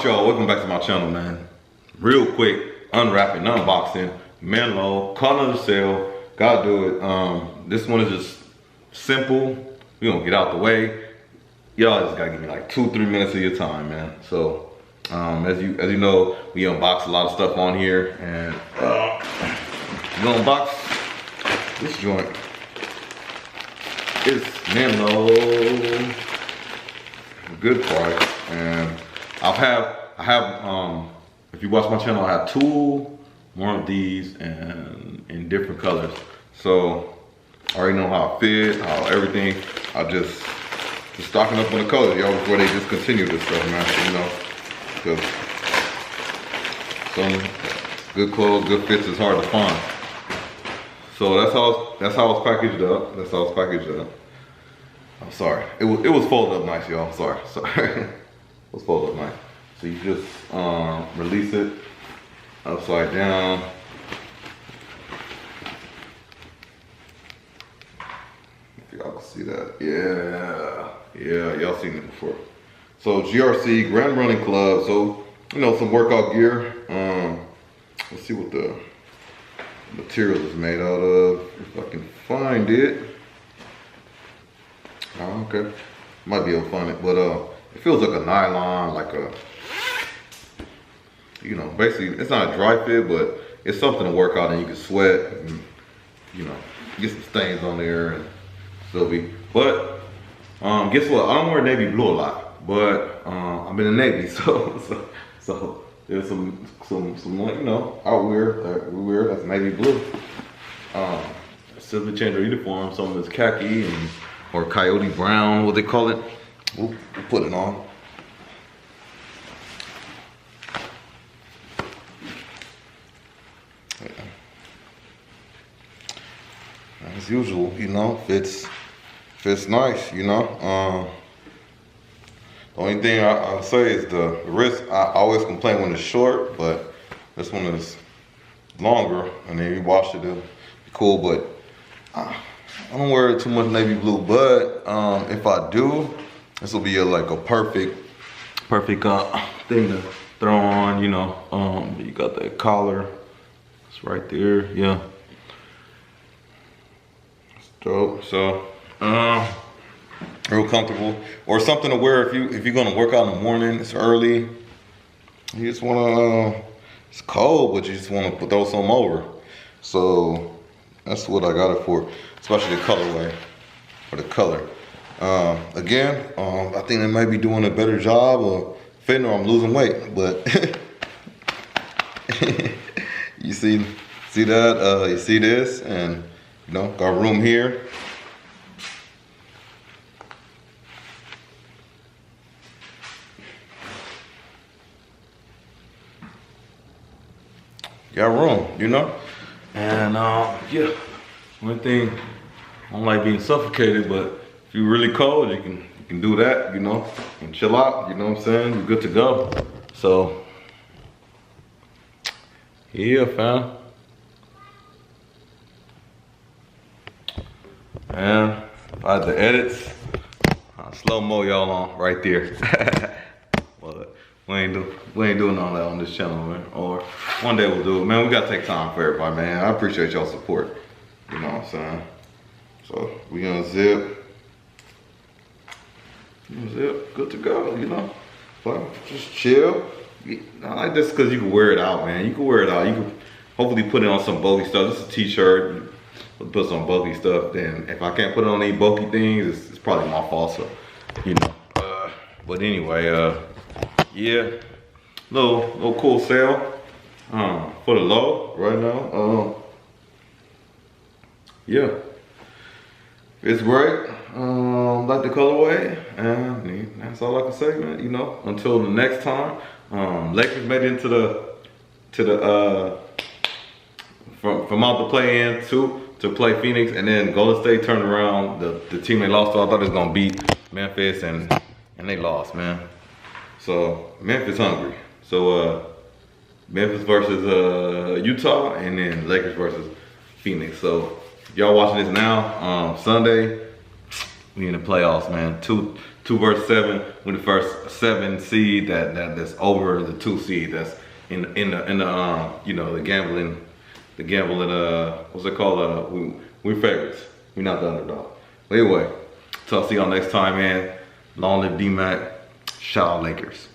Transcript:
Alright y'all, welcome back to my channel, man. Real quick, unwrapping, unboxing, Menlo, calling the sale, gotta do it. This one is just simple. We gonna get out the way. Y'all just gotta give me like 2-3 minutes of your time, man. So, as you know, we unbox a lot of stuff on here, and we gonna unbox this joint. It's Menlo, good price, and I have if you watch my channel, I have two more of these and in different colors. So I already know how it fits, how everything. I just stocking up on the colors, y'all, before they discontinue this stuff, man. You know, because some good clothes, good fits is hard to find. So that's how it's packaged up. That's how it's packaged up. I'm sorry. It was folded up nice, y'all. Sorry. It was folded up nice. So you just release it upside down. If y'all can see that. Yeah, y'all seen it before. So GRC, Grand Running Club. So, you know, some workout gear. Let's see what the material is made out of, if I can find it. Oh, okay, might be able to find it, but it feels like a nylon, like a, you know, basically it's not a dry fit, but it's something to work out and you can sweat and, you know, get some stains on there and still be. But guess what? I don't wear navy blue a lot, but I'm in the Navy, so there's some you know, outwear that we wear that's navy blue. Simply change our uniform. Some of it's khaki or coyote brown, what they call it. We'll put it on. As usual, you know, fits nice, you know. The only thing I'll say is the wrist. I always complain when it's short, but this one is longer, and then you wash it, it'll be cool. But I don't wear too much navy blue, but if I do, this will be like a perfect thing to throw on, you know. You got that collar, it's right there, yeah. It's dope. So real comfortable, or something to wear if you're gonna work out in the morning. It's early, you just wanna it's cold, but you just wanna throw something over. So that's what I got it for, especially the colorway or the color. Again, I think they might be doing a better job of fitting, or I'm losing weight, but you see that, you see this, and you know, got room here. Got room, you know? And yeah, one thing, I don't like being suffocated, but if you're really cold, you can do that, you know, and chill out, you know what I'm saying? You're good to go. So, yeah, fam. And if I had the edits, I'll slow-mo y'all on right there. But we ain't doing all that on this channel, man. Or one day we'll do it, man. We gotta take time for everybody, man. I appreciate y'all support. You know what I'm saying? So we gonna zip. Good to go, you know. But just chill. I like this because you can wear it out, man. You can wear it out. You can hopefully put it on some bulky stuff. This is a t-shirt. Put some bulky stuff. Then if I can't put it on any bulky things, it's probably my fault. So, you know. But anyway, yeah, little cool sale for the low right now. Yeah, it's great. Like the colorway, and that's all I can say, man. You know, until the next time. Lakers made it into the from out the play-in to play Phoenix, and then Golden State turned around. The team they lost to, I thought it was gonna beat Memphis, and they lost, man. So Memphis hungry. So Memphis versus Utah, and then Lakers versus Phoenix. So if y'all watching this now, Sunday, We in the playoffs, man. Two versus 7. We're the first 7 seed that's over the 2 seed. That's in the you know, the gambling what's it called? We're favorites. We're not the underdog. But anyway, so I'll see y'all next time, man. Long live D-Mac. Shout out Lakers.